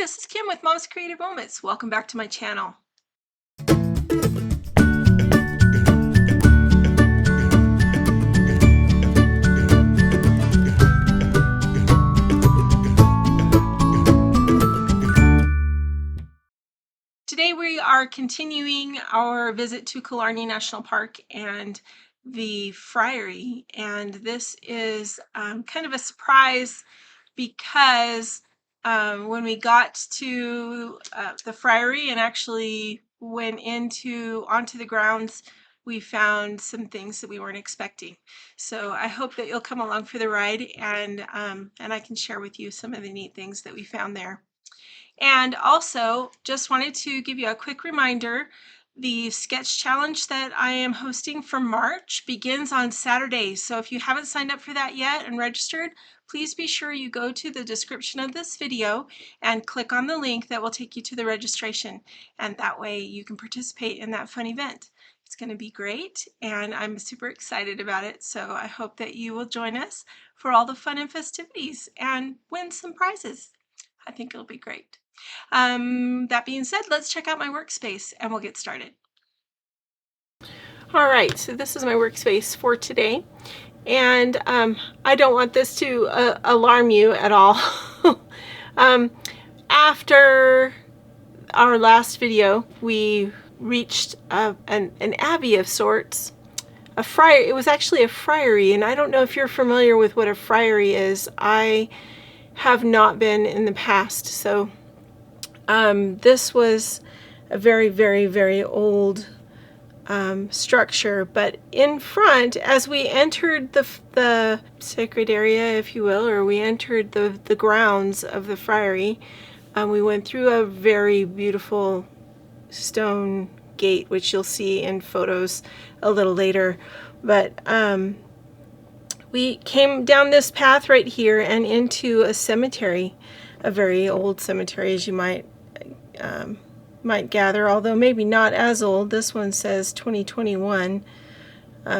This is Kim with Mom's Creative Moments. Welcome back to my channel. Today we are continuing our visit to Killarney National Park and the Friary, and this is kind of a surprise because when we got to the Friary and actually went onto the grounds, we found some things that we weren't expecting. So I hope that you'll come along for the ride, and I can share with you some of the neat things that we found there. And also, just wanted to give you a quick reminder, the sketch challenge that I am hosting for March begins on Saturday. So if you haven't signed up for that yet and registered, please be sure you go to the description of this video and click on the link that will take you to the registration. And that way you can participate in that fun event. It's going to be great, and I'm super excited about it. So I hope that you will join us for all the fun and festivities and win some prizes. I think it'll be great. That being said, let's check out my workspace and we'll get started. All right, so this is my workspace for today, and I don't want this to alarm you at all. After our last video, we reached an abbey of sorts. A friar. It was actually a friary, and I don't know if you're familiar with what a friary is. I have not been in the past, so this was a very, very, very old structure. But in front, as we entered the sacred area, if you will, or we entered the grounds of the friary, we went through a very beautiful stone gate, which you'll see in photos a little later. But we came down this path right here and into a cemetery, a very old cemetery, as you might gather, although maybe not as old. This one says 2021.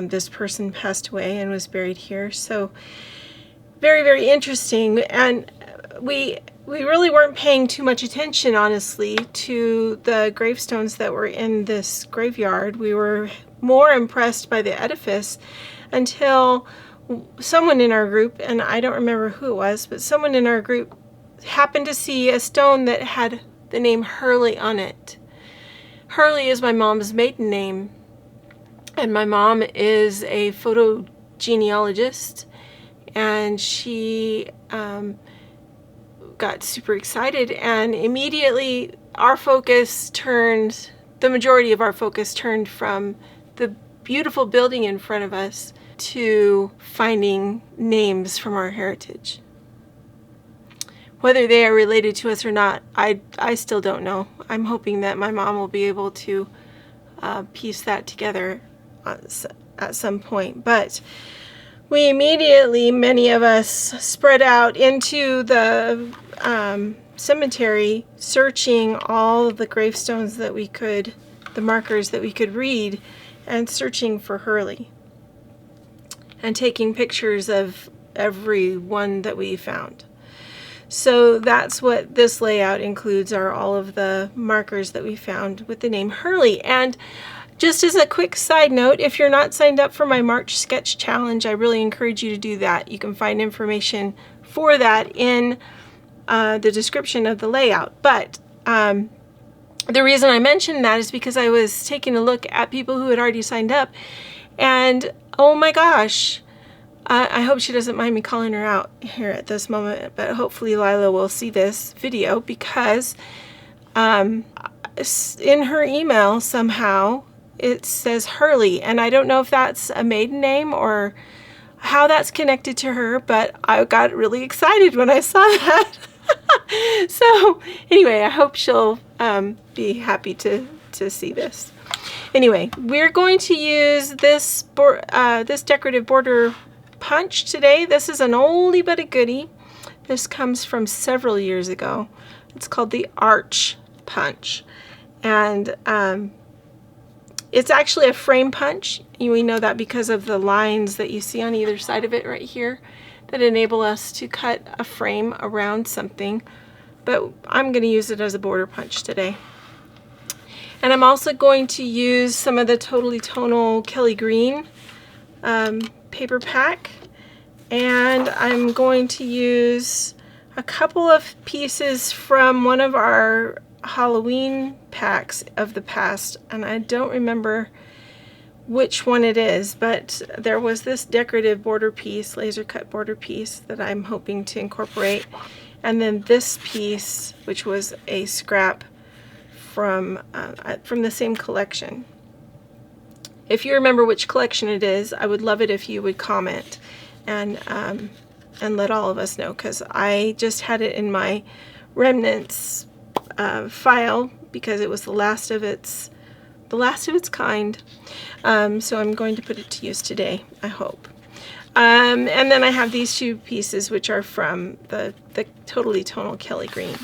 This person passed away and was buried here, so very, very interesting. And we really weren't paying too much attention, honestly, to the gravestones that were in this graveyard. We were more impressed by the edifice until someone in our group, and I don't remember who it was, but someone in our group happened to see a stone that had the name Hurley on it. Hurley is my mom's maiden name, and my mom is a photogenealogist, and she got super excited, and immediately the majority of our focus turned from the beautiful building in front of us to finding names from our heritage. Whether they are related to us or not, I still don't know. I'm hoping that my mom will be able to piece that together at some point. But we immediately, many of us, spread out into the cemetery, searching all of the gravestones that we could, the markers that we could read, and searching for Hurley, and taking pictures of every one that we found. So that's what this layout includes, are all of the markers that we found with the name Hurley. And just as a quick side note, if you're not signed up for my March sketch challenge, I really encourage you to do that. You can find information for that in the description of the layout. But the reason I mentioned that is because I was taking a look at people who had already signed up, and oh my gosh, I hope she doesn't mind me calling her out here at this moment, but hopefully Lila will see this video, because in her email somehow it says Hurley, and I don't know if that's a maiden name or how that's connected to her, but I got really excited when I saw that. So anyway, I hope she'll be happy to see this. Anyway, we're going to use this decorative border punch today. This is an oldie but a goodie. This comes from several years ago. It's called the Arch Punch, and it's actually a frame punch. We know that because of the lines that you see on either side of it right here that enable us to cut a frame around something. but I'm going to use it as a border punch today. And I'm also going to use some of the Totally Tonal Kelly Green paper pack, and I'm going to use a couple of pieces from one of our Halloween packs of the past, and I don't remember which one it is, but there was this decorative border piece, laser cut border piece, that I'm hoping to incorporate, and then this piece, which was a scrap from the same collection. If you remember which collection it is, I would love it if you would comment and let all of us know, because I just had it in my remnants file because it was the last of its kind. So I'm going to put it to use today, I hope. And then I have these two pieces, which are from the Totally Tonal Kelly Green.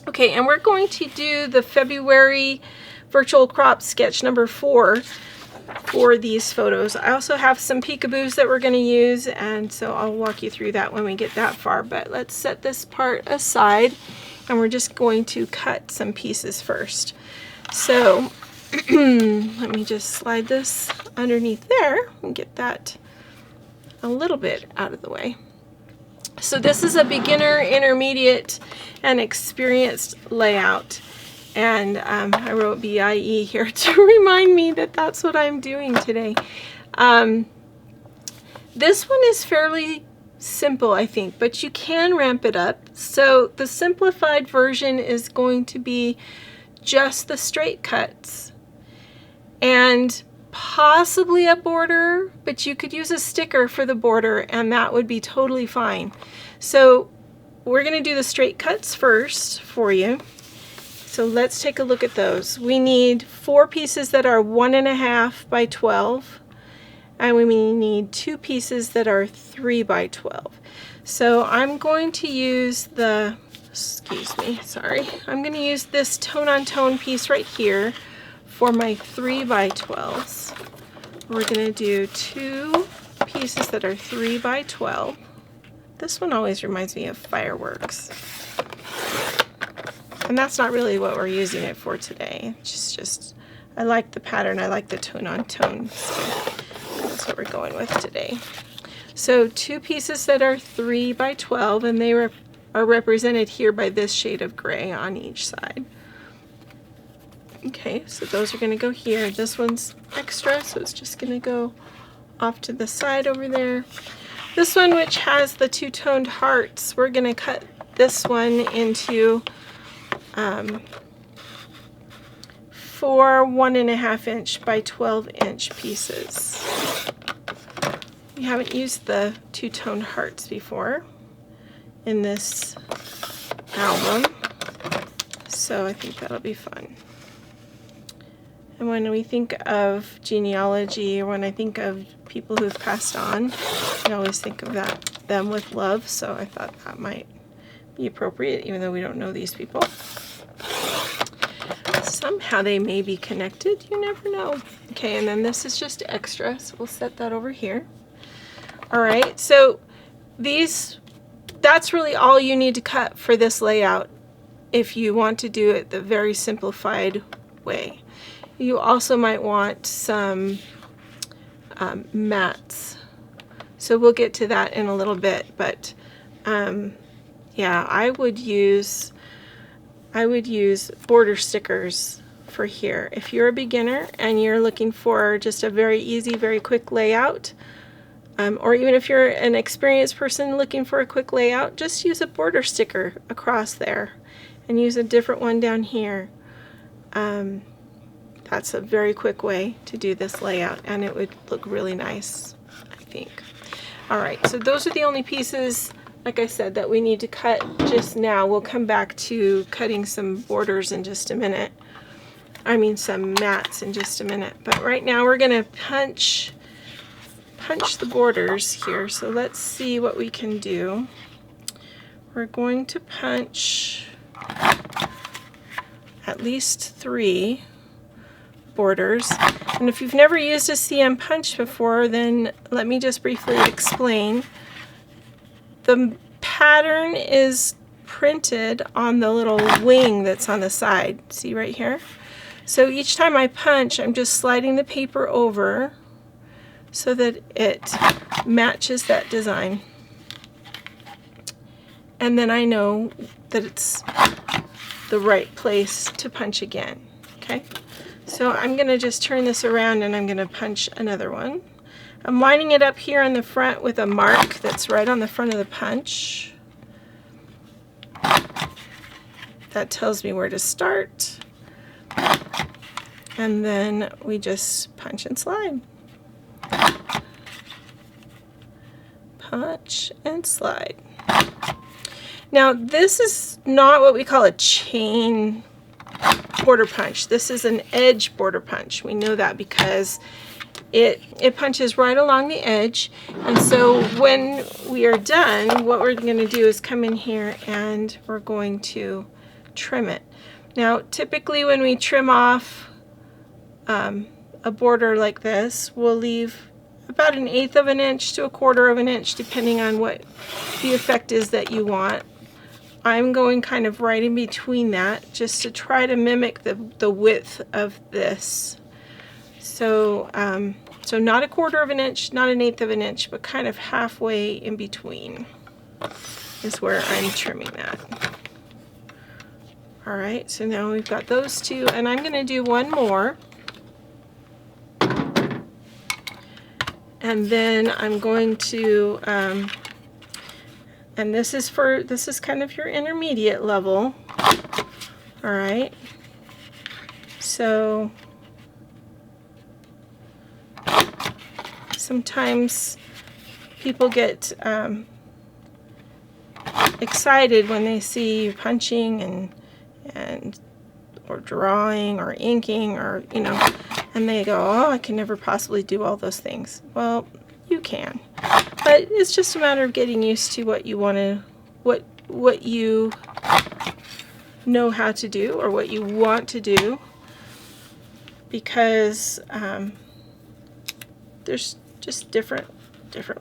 Okay, and we're going to do the February virtual crop sketch number 4 for these photos. I also have some peekaboos that we're going to use, and so I'll walk you through that when we get that far. But let's set this part aside, and we're just going to cut some pieces first. So let me just slide this underneath there and get that a little bit out of the way. So this is a beginner, intermediate, and experienced layout. And I wrote BIE here to remind me that that's what I'm doing today. This one is fairly simple, I think, but you can ramp it up. So the simplified version is going to be just the straight cuts and possibly a border, but you could use a sticker for the border and that would be totally fine. So we're going to do the straight cuts first for you. So let's take a look at those. We need 4 pieces that are 1.5 by 12, and we need 2 pieces that are 3 by 12. So I'm going to use the, I'm going to use this tone-on-tone piece right here for my 3 by 12s. We're going to do 2 pieces that are 3 by 12. This one always reminds me of fireworks. And that's not really what we're using it for today. It's just I like the pattern, I like the tone-on-tone, so that's what we're going with today. So 2 pieces that are 3 by 12, and they are represented here by this shade of gray on each side. Okay, so those are going to go here. This one's extra, so it's just going to go off to the side over there. This one, which has the 2-toned hearts, we're going to cut this one into 4 1.5 inch by 12 inch pieces. We haven't used the 2-toned hearts before in this album, so I think that'll be fun. And when we think of genealogy, or when I think of people who've passed on, I always think of them with love, so I thought that might be appropriate, even though we don't know these people. Somehow they may be connected, you never know. Okay, and then this is just extra, so we'll set that over here. Alright, so that's really all you need to cut for this layout if you want to do it the very simplified way. You also might want some mats, so we'll get to that in a little bit, but yeah, I would use border stickers for here. If you're a beginner and you're looking for just a very easy, very quick layout, or even if you're an experienced person looking for a quick layout, just use a border sticker across there and use a different one down here. That's a very quick way to do this layout, and it would look really nice, I think. Alright, so those are the only pieces, like I said, that we need to cut just now. We'll come back to cutting some borders in just a minute. I mean some mats in just a minute. But right now we're going to punch the borders here. So let's see what we can do. We're going to punch at least 3 borders. And if you've never used a CM punch before, then let me just briefly explain. The pattern is printed on the little wing that's on the side. See right here? So each time I punch, I'm just sliding the paper over so that it matches that design. And then I know that it's the right place to punch again. Okay? So I'm going to just turn this around and I'm going to punch another one. I'm lining it up here on the front with a mark that's right on the front of the punch. That tells me where to start. And then we just punch and slide. Punch and slide. Now this is not what we call a chain border punch. This is an edge border punch. We know that because it punches right along the edge. And so when we are done, what we're going to do is come in here and we're going to trim it. Now typically when we trim off a border like this, we'll leave about 1/8 of an inch to 1/4 of an inch depending on what the effect is that you want. I'm going kind of right in between that just to try to mimic the width of this. So, so not 1/4 of an inch, not 1/8 of an inch, but kind of halfway in between is where I'm trimming that. All right, so now we've got those two, and I'm going to do one more. And then I'm going to, and this is kind of your intermediate level. All right. So sometimes people get excited when they see you punching and or drawing or inking or, you know, and they go, oh, I can never possibly do all those things. Well, you can, but it's just a matter of getting used to what you want to, what you know how to do or what you want to do, because there's just different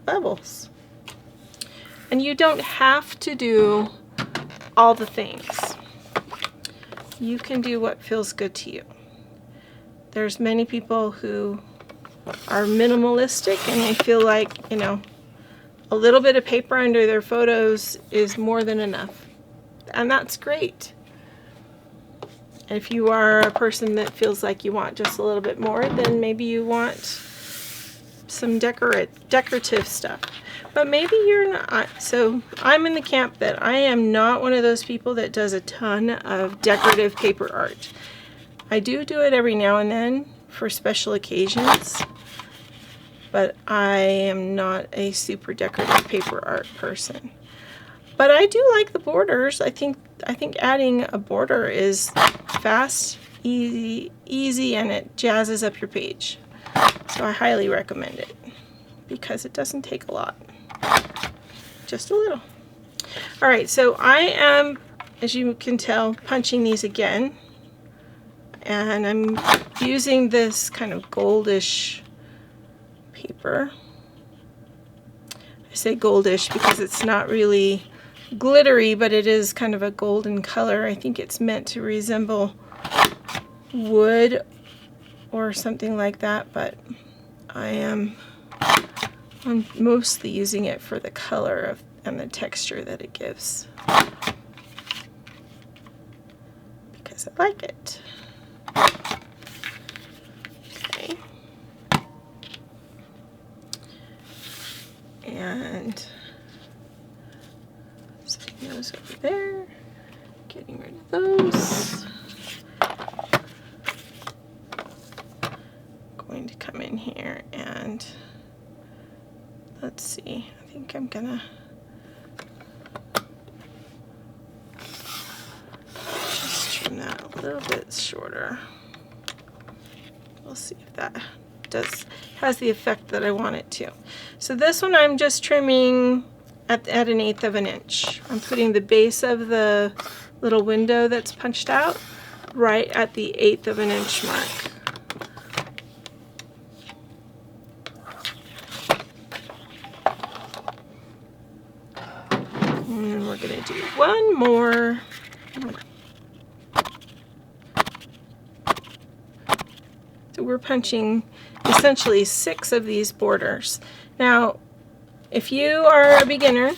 levels, and you don't have to do all the things. You can do what feels good to you. There's many people who are minimalistic and they feel like, you know, a little bit of paper under their photos is more than enough. And that's great. If you are a person that feels like you want just a little bit more, then maybe you want some decorative stuff. But maybe you're not. So I'm in the camp that I am not one of those people that does a ton of decorative paper art. I do it every now and then for special occasions, but I am not a super decorative paper art person. But I do like the borders. I think adding a border is fast, easy, and it jazzes up your page. So I highly recommend it because it doesn't take a lot, just a little. All right, so I am, as you can tell, punching these again. And I'm using this kind of goldish paper. I say goldish because it's not really glittery, but it is kind of a golden color. I think it's meant to resemble wood or something like that, but I'm mostly using it for the color and the texture that it gives, because I like it. Okay. And setting those over there, getting rid of those. Going to come in here and let's see, I think I'm gonna just trim that a little bit shorter. We'll see if that has the effect that I want it to. So this one I'm just trimming at 1/8 of an inch. I'm putting the base of the little window that's punched out right at the 1/8 of an inch mark. And we're going to do one more. So we're punching essentially 6 of these borders. Now, if you are a beginner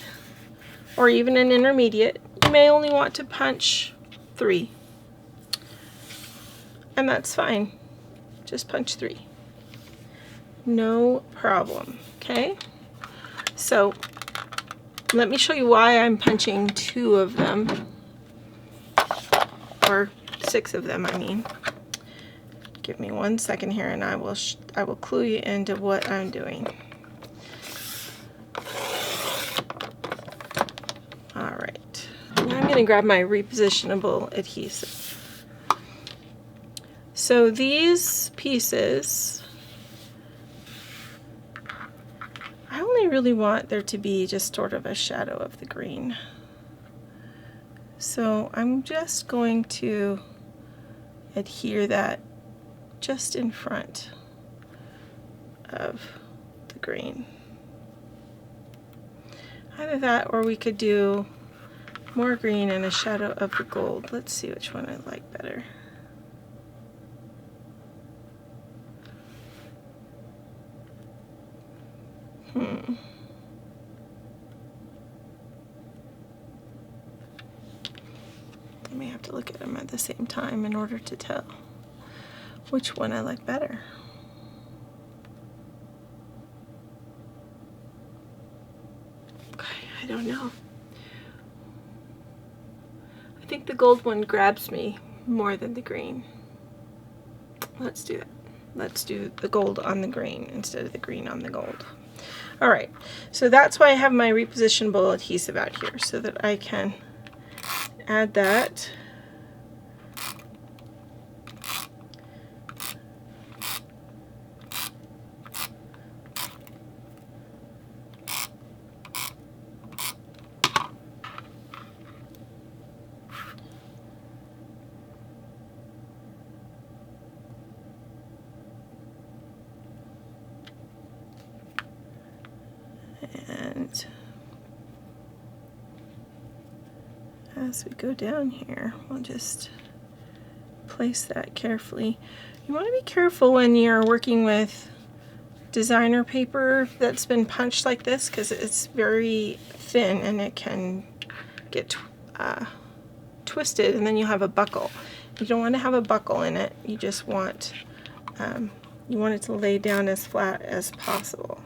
or even an intermediate, you may only want to punch 3. And that's fine. Just punch 3. No problem. Okay? So let me show you why I'm punching 2 of them, or 6 of them, I mean. Give me 1 second here, and I will clue you into what I'm doing. All right. Now I'm going to grab my repositionable adhesive. So these pieces, I only really want there to be just sort of a shadow of the green. So I'm just going to adhere that just in front of the green. Either that, or we could do more green and a shadow of the gold. Let's see which one I like better. I may have to look at them at the same time in order to tell which one I like better. Okay, I don't know. I think the gold one grabs me more than the green. Let's do that. Let's do the gold on the green instead of the green on the gold. All right, so that's why I have my repositionable adhesive out here, so that I can add that. And as we go down here, we'll just place that carefully. You want to be careful when you're working with designer paper that's been punched like this, because it's very thin and it can get twisted, and then you have a buckle. You don't want to have a buckle in it. You just want you want it to lay down as flat as possible.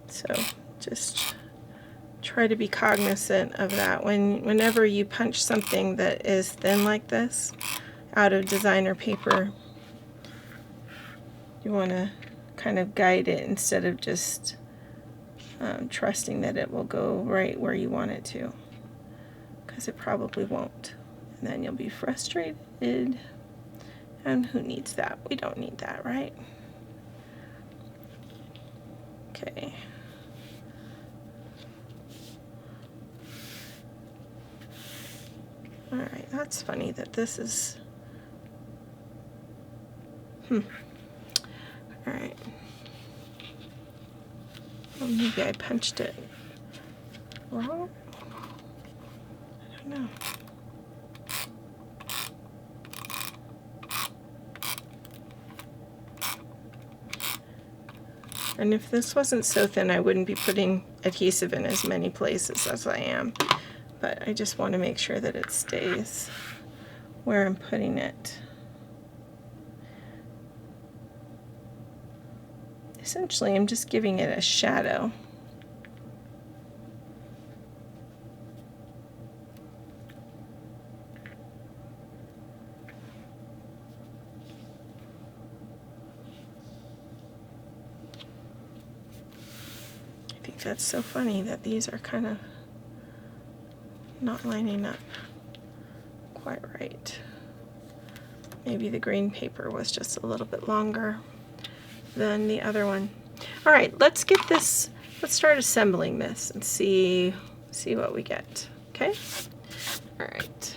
So just try to be cognizant of that whenever you punch something that is thin like this out of designer paper. You want to kind of guide it instead of just trusting that it will go right where you want it to, because it probably won't, and then you'll be frustrated, and who needs that? We don't need that, right? Okay. All right, that's funny that this is, all right. Well, maybe I punched it wrong. I don't know. And if this wasn't so thin, I wouldn't be putting adhesive in as many places as I am. But I just want to make sure that it stays where I'm putting it. Essentially, I'm just giving it a shadow. I think that's so funny that these are kind of not lining up quite right. Maybe the green paper was just a little bit longer than the other one. All right, let's get this, let's start assembling this and see what we get, okay? All right,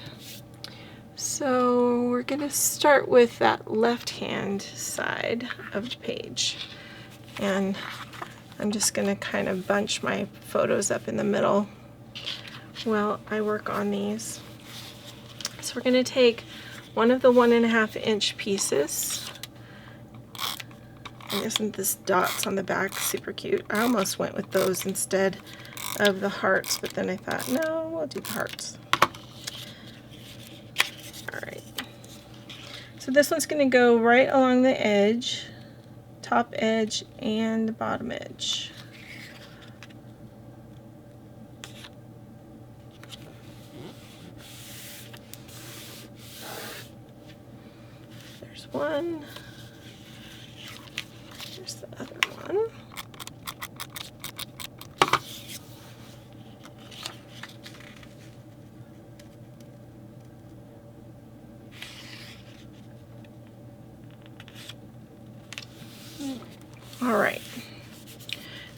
so we're gonna start with that left-hand side of the page, and I'm just gonna kind of bunch my photos up in the middle while I work on these. So we're going to take one of the 1.5 inch pieces. And isn't this dots on the back super cute? I almost went with those instead of the hearts, but then I thought, no, we'll do the hearts. Alright. So this one's going to go right along the edge, top edge and the bottom edge. There's one. There's the other one. All right.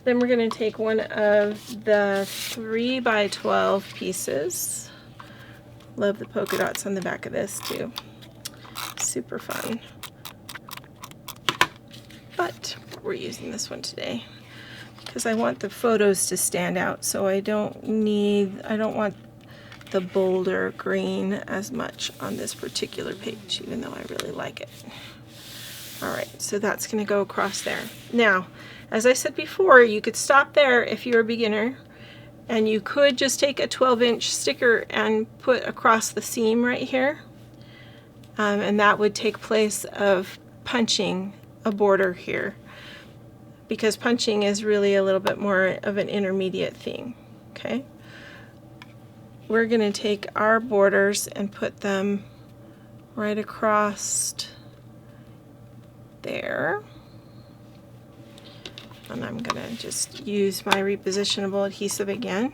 Then we're going to take one of the 3 by 12 pieces. Love the polka dots on the back of this too. Super fun. But we're using this one today because I want the photos to stand out, so I don't want the bolder green as much on this particular page, even though I really like it. Alright, so that's going to go across there. Now, as I said before, you could stop there if you're a beginner, and you could just take a 12-inch sticker and put across the seam right here, and that would take place of punching a border here, because punching is really a little bit more of an intermediate thing. Okay, we're going to take our borders and put them right across there, and I'm going to just use my repositionable adhesive again.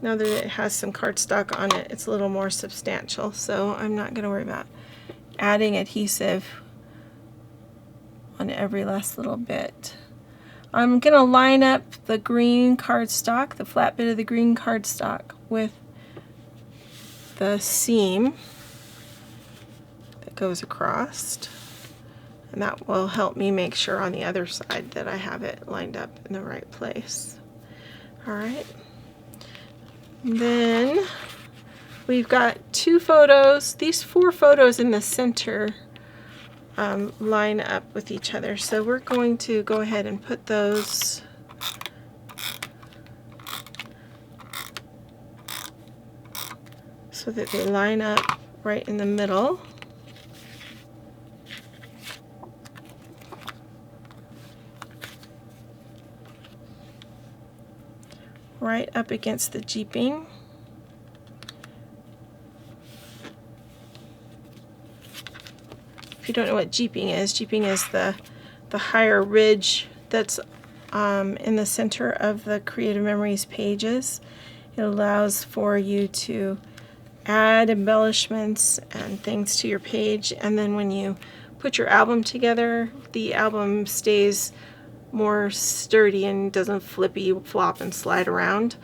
Now that it has some cardstock on it, it's a little more substantial, so I'm not going to worry about adding adhesive on every last little bit. I'm going to line up the green cardstock, the flat bit of the green cardstock, with the seam that goes across, and that will help me make sure on the other side that I have it lined up in the right place. Alright. Then we've got 2 photos. These 4 photos in the center line up with each other, so we're going to go ahead and put those so that they line up right in the middle. Right up against the jeeping. If you don't know what jeeping is the higher ridge that's in the center of the Creative Memories pages. It allows for you to add embellishments and things to your page, and then when you put your album together, the album stays more sturdy and doesn't flippy flop and slide around,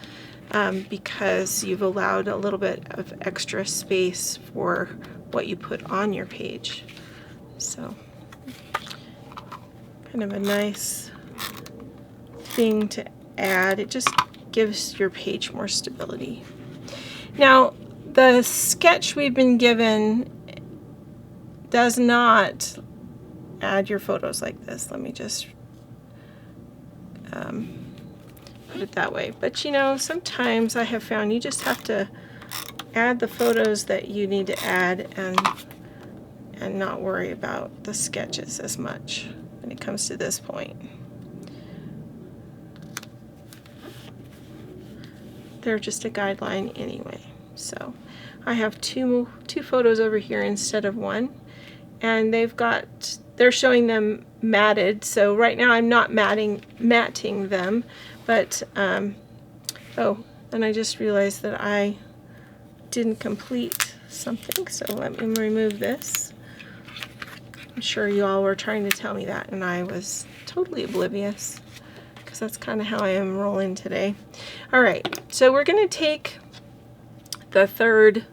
because you've allowed a little bit of extra space for what you put on your page. So kind of a nice thing to add. It just gives your page more stability. Now the sketch we've been given does not add your photos like this. Let me just put it that way. But you know, sometimes I have found you just have to add the photos that you need to add and not worry about the sketches as much when it comes to this point. They're just a guideline anyway. So I have two photos over here instead of one, and they're showing them matted. So right now I'm not matting them, but oh, and I just realized that I didn't complete something, so let me remove this. I'm sure you all were trying to tell me that, and I was totally oblivious, because that's kind of how I am rolling today. All right, so we're going to take the third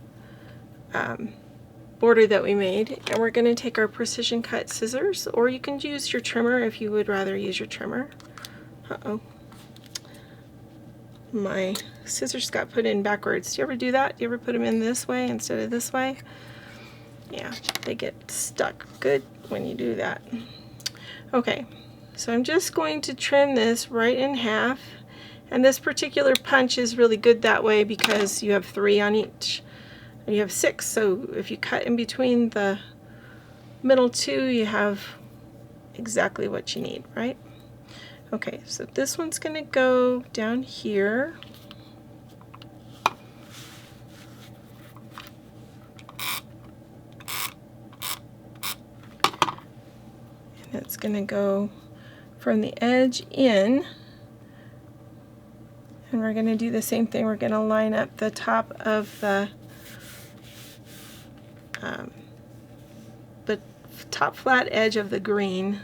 border that we made, and we're going to take our precision cut scissors, or you can use your trimmer if you would rather use your trimmer. Uh-oh. My scissors got put in backwards. Do you ever do that? Do you ever put them in this way instead of this way? Yeah, they get stuck good when you do that. Okay, so I'm just going to trim this right in half. And this particular punch is really good that way because you have 3 on each. You have 6, so if you cut in between the middle 2, you have exactly what you need, right? Okay, so this one's going to go down here. And it's going to go from the edge in. And we're going to do the same thing. We're going to line up the top of the top flat edge of the green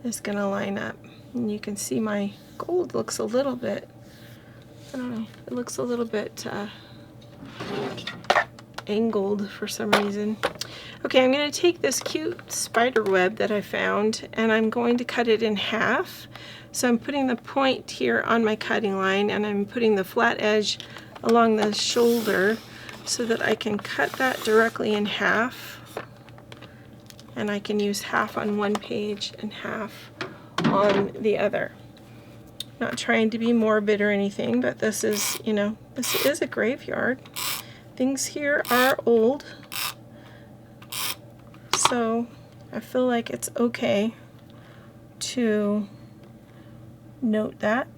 is going to line up. And you can see my gold looks a little bit, I don't know, it looks a little bit angled for some reason. Okay, I'm going to take this cute spider web that I found and I'm going to cut it in half. So I'm putting the point here on my cutting line and I'm putting the flat edge along the shoulder so that I can cut that directly in half. And I can use half on one page and half on the other. Not trying to be morbid or anything, but this is, you know, this is a graveyard. Things here are old, so I feel like it's okay to note that.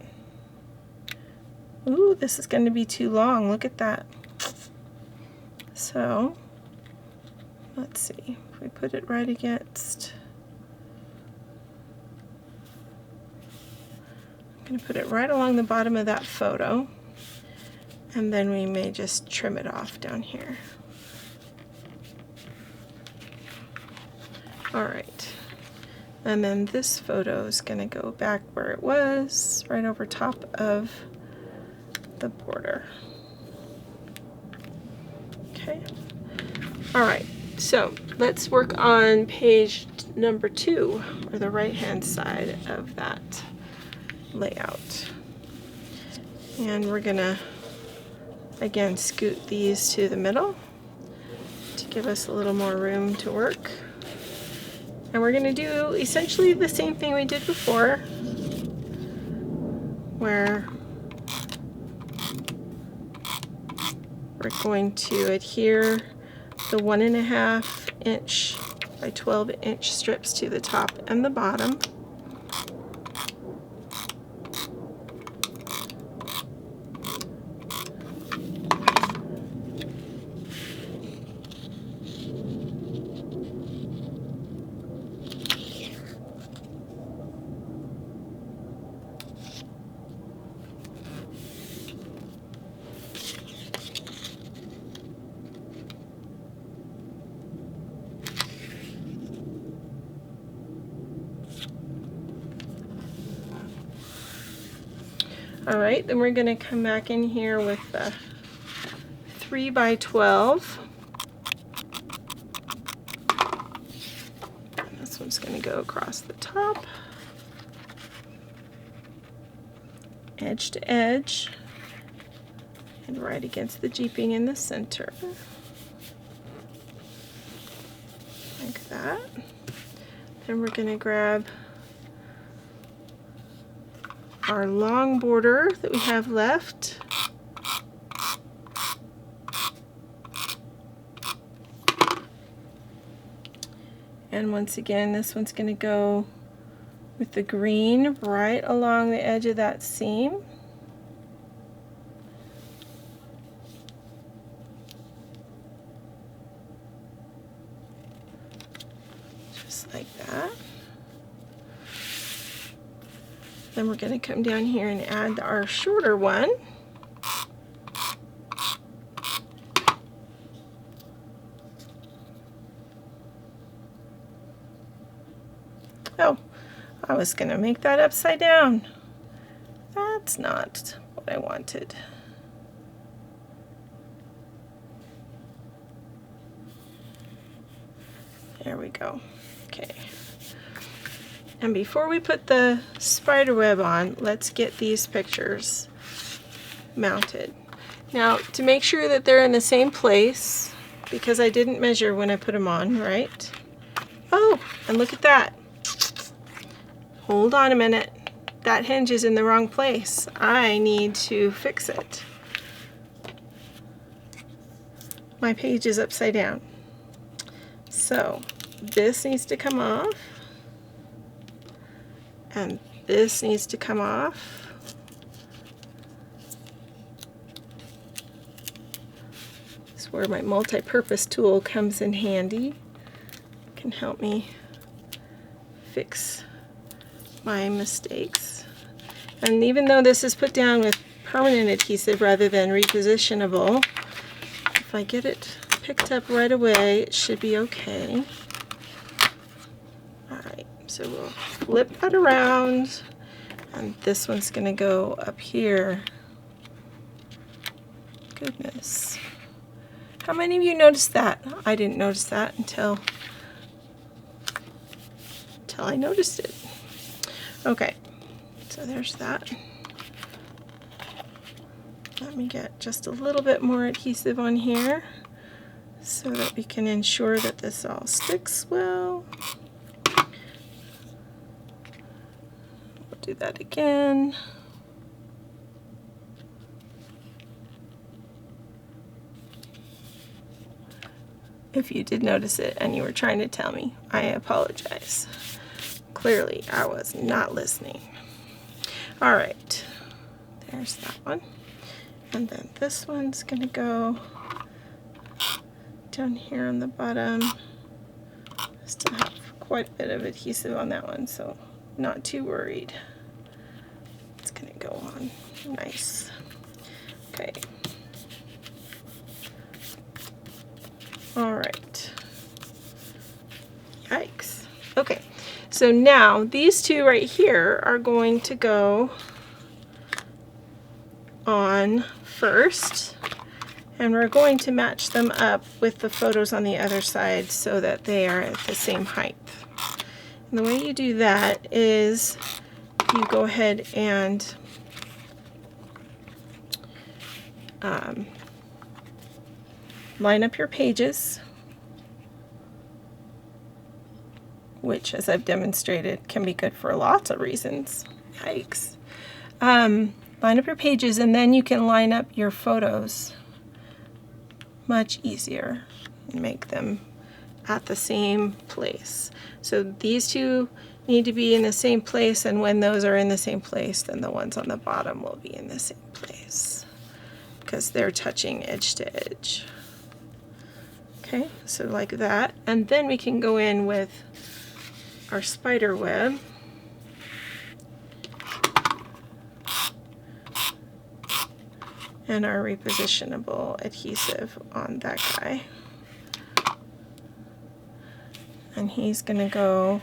Ooh, this is going to be too long. Look at that. So, let's see. If we put it right against, I'm going to put it right along the bottom of that photo. And then we may just trim it off down here. All right. And then this photo is going to go back where it was, right over top of the border. Okay. All right. So let's work on page number 2, or the right-hand side of that layout. And we're going to again scoot these to the middle to give us a little more room to work. And we're going to do essentially the same thing we did before, where we're going to adhere the 1.5 inch by 12 inch strips to the top and the bottom. All right, then we're going to come back in here with the 3 by 12. And this one's going to go across the top, edge to edge, and right against the jeeping in the center. Like that. Then we're going to grab our long border that we have left. And once again, this one's going to go with the green right along the edge of that seam. Just like that. Then we're going to come down here and add our shorter one. Oh, I was going to make that upside down. That's not what I wanted. There we go. Okay. And before we put the spider web on, let's get these pictures mounted. Now, to make sure that they're in the same place, because I didn't measure when I put them on, right? Oh, and look at that. Hold on a minute. That hinge is in the wrong place. I need to fix it. My page is upside down. So this needs to come off, and this needs to come off. This is where my multi-purpose tool comes in handy. It can help me fix my mistakes. And even though this is put down with permanent adhesive rather than repositionable, if I get it picked up right away, it should be okay. Alright, so we'll flip that around, and this one's going to go up here. Goodness. How many of you noticed that? I didn't notice that until I noticed it. Okay, so there's that. Let me get just a little bit more adhesive on here so that we can ensure that this all sticks well. We'll do that again. If you did notice it and you were trying to tell me, I apologize. Clearly, I was not listening. All right, there's that one. And then this one's gonna go down here on the bottom. I still have quite a bit of adhesive on that one, so not too worried. It's gonna go on nice. Okay. All right. Yikes. Okay, so now these two right here are going to go on first, and we're going to match them up with the photos on the other side so that they are at the same height. And the way you do that is you go ahead and line up your pages, which, as I've demonstrated, can be good for lots of reasons. Yikes. Line up your pages, and then you can line up your photos much easier and make them at the same place. So these two need to be in the same place, and when those are in the same place, then the ones on the bottom will be in the same place because they're touching edge to edge. Okay, so like that, and then we can go in with our spider web. And our repositionable adhesive on that guy. And he's gonna go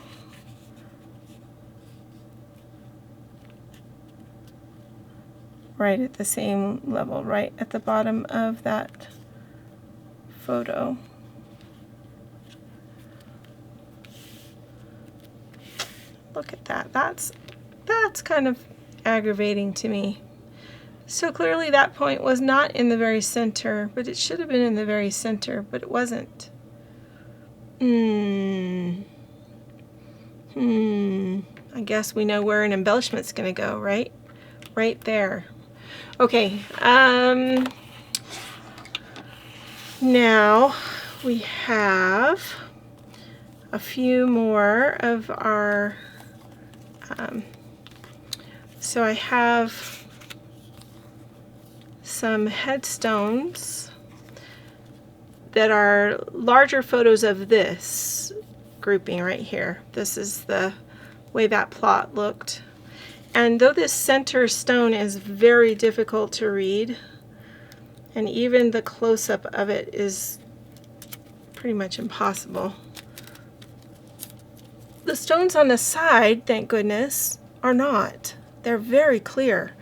right at the same level, right at the bottom of that photo. Look at that. That's kind of aggravating to me. So clearly that point was not in the very center, but it should have been in the very center, but it wasn't. I guess we know where an embellishment's gonna go, right? Right there. Okay, now we have a few more of our, so I have some headstones that are larger photos of this grouping right here. This is the way that plot looked. And though this center stone is very difficult to read, and even the close-up of it is pretty much impossible, the stones on the side, thank goodness, are not. They're very clear.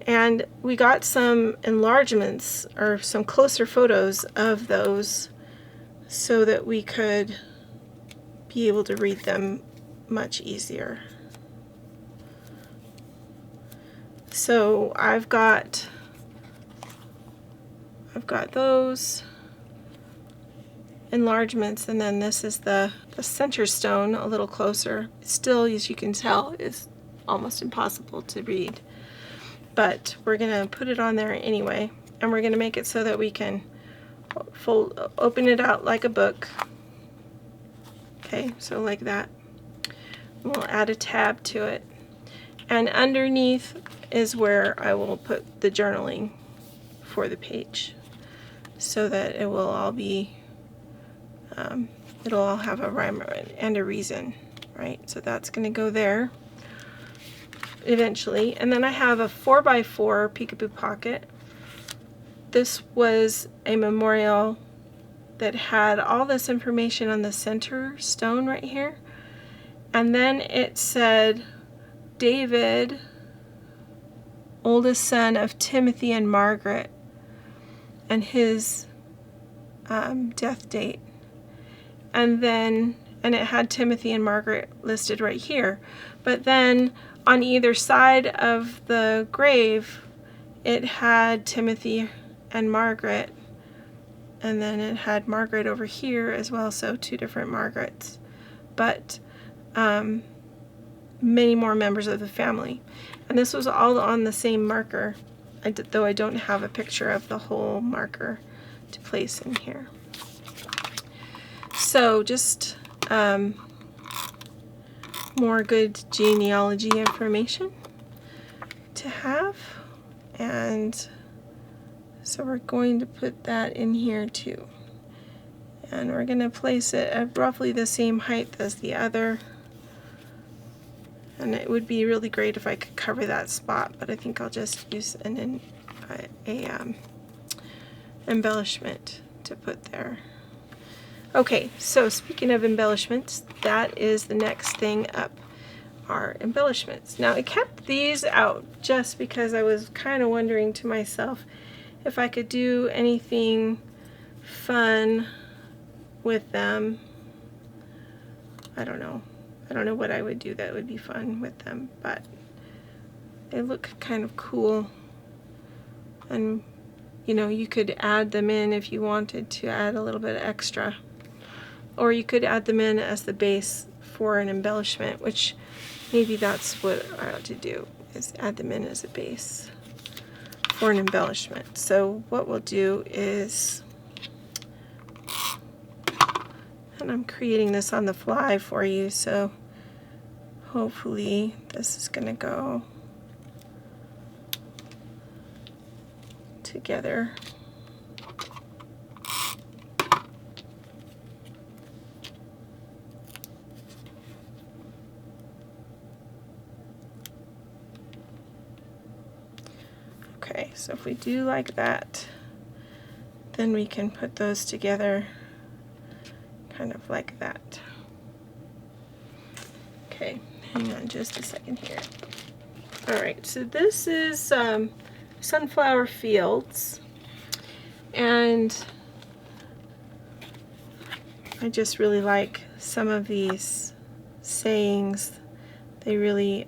And we got some enlargements or some closer photos of those so that we could be able to read them much easier. So I've got those enlargements, and then this is the center stone a little closer. Still, as you can tell, is almost impossible to read, but we're gonna put it on there anyway, and we're gonna make it so that we can open it out like a book. Okay, so like that. We'll add a tab to it, and underneath is where I will put the journaling for the page, so that it will all be it'll all have a rhyme and a reason, right? So that's going to go there eventually. And then I have a 4x4 peekaboo pocket. This was a memorial that had all this information on the center stone right here, and then it said David, oldest son of Timothy and Margaret, and his death date. And it had Timothy and Margaret listed right here. But then on either side of the grave, it had Timothy and Margaret, and then it had Margaret over here as well, so two different Margarets. But many more members of the family. And this was all on the same marker, though I don't have a picture of the whole marker to place in here. So just more good genealogy information to have, and so we're going to put that in here too, and we're going to place it at roughly the same height as the other, and it would be really great if I could cover that spot, but I think I'll just use an embellishment to put there. Okay, so speaking of embellishments, that is the next thing up, are embellishments. Now I kept these out just because I was kind of wondering to myself if I could do anything fun with them. I don't know what I would do that would be fun with them, but they look kind of cool, and you know, you could add them in if you wanted to add a little bit extra. Or you could add them in as the base for an embellishment, which maybe that's what I ought to do, is add them in as a base for an embellishment. So what we'll do is, and I'm creating this on the fly for you, so hopefully this is going to go together. Okay, so if we do like that, then we can put those together kind of like that. Okay, hang on just a second here. Alright, so this is sunflower fields, and I just really like some of these sayings. They really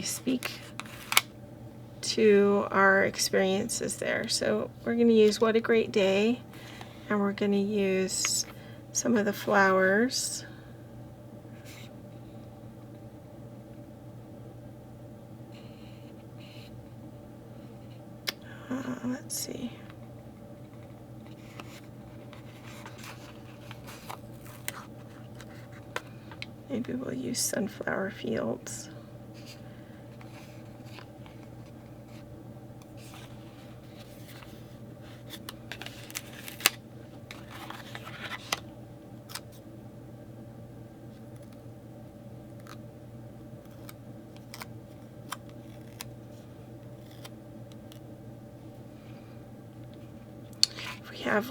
speak to our experiences there. So we're going to use What a Great Day, and we're going to use some of the flowers. Let's see. Maybe we'll use sunflower fields.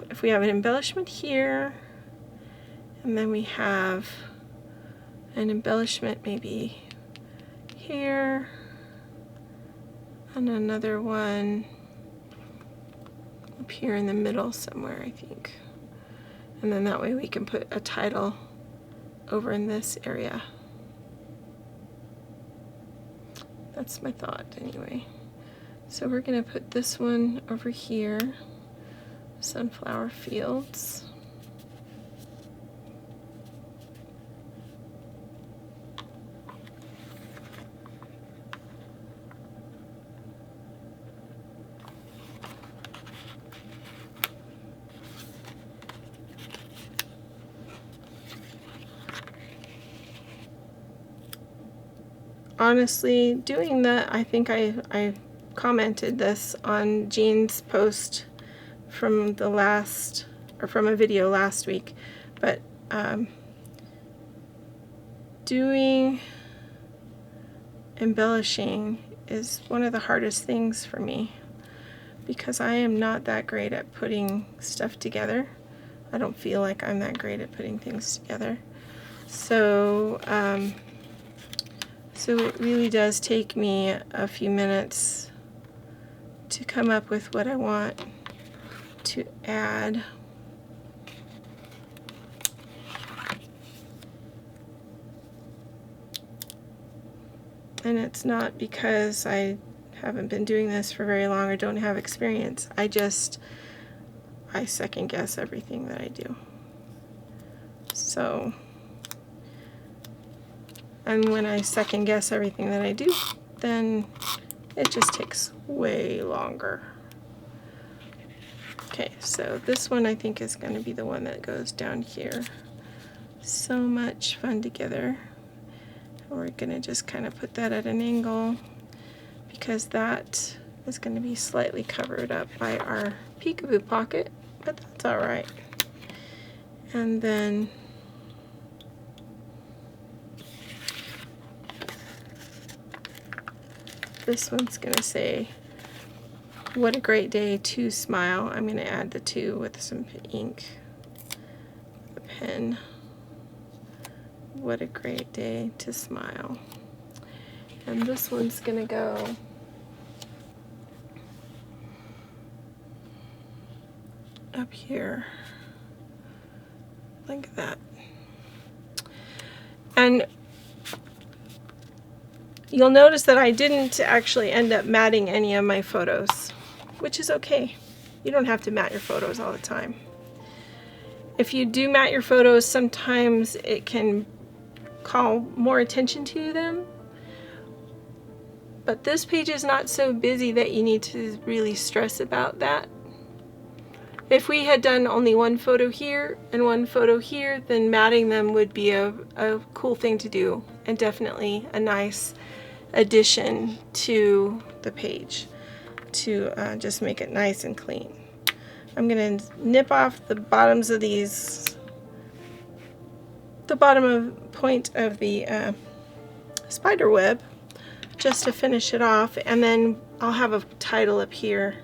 If we have an embellishment here, and then we have an embellishment maybe here, and another one up here in the middle somewhere, I think. And then that way we can put a title over in this area. That's my thought anyway. So we're going to put this one over here, Sunflower Fields. Honestly, doing that, I think I commented this on Jean's post from the last, or from a video last week, but doing embellishing is one of the hardest things for me because I am not that great at putting stuff together. I don't feel like I'm that great at putting things together. So so it really does take me a few minutes to come up with what I want to add. And it's not because I haven't been doing this for very long or don't have experience. I second guess everything that I do. So, and when I second guess everything that I do, then it just takes way longer. Okay, so this one I think is going to be the one that goes down here. So much fun together. We're going to just kind of put that at an angle because that is going to be slightly covered up by our peekaboo pocket, but that's all right. And then this one's going to say, "What a great day to smile." I'm going to add the 2 with some ink, the pen. What a great day to smile. And this one's going to go up here, like that. And you'll notice that I didn't actually end up matting any of my photos, which is okay. You don't have to mat your photos all the time. If you do mat your photos, sometimes it can call more attention to them. But this page is not so busy that you need to really stress about that. If we had done only one photo here and one photo here, then matting them would be a cool thing to do, and definitely a nice addition to the page to just make it nice and clean. I'm going to nip off the bottoms of these, the bottom point of the spider web, just to finish it off, and then I'll have a title up here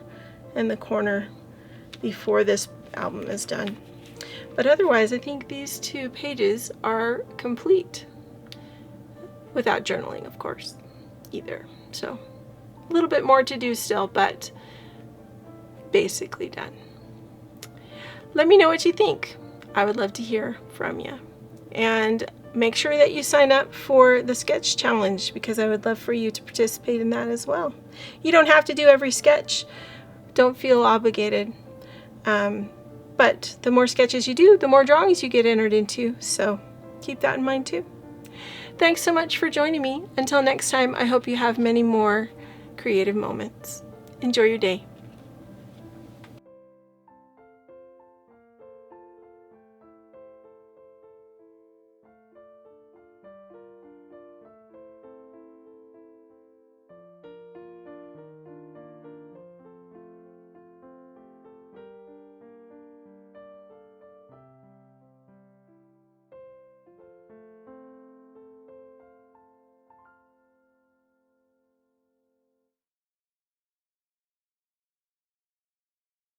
in the corner before this album is done. But otherwise, I think these 2 pages are complete, without journaling, of course, either. So a little bit more to do still, but basically done. Let me know what you think. I would love to hear from you. And make sure that you sign up for the sketch challenge, because I would love for you to participate in that as well. You don't have to do every sketch. Don't feel obligated. But the more sketches you do, the more drawings you get entered into. So keep that in mind too. Thanks so much for joining me. Until next time, I hope you have many more creative moments. Enjoy your day.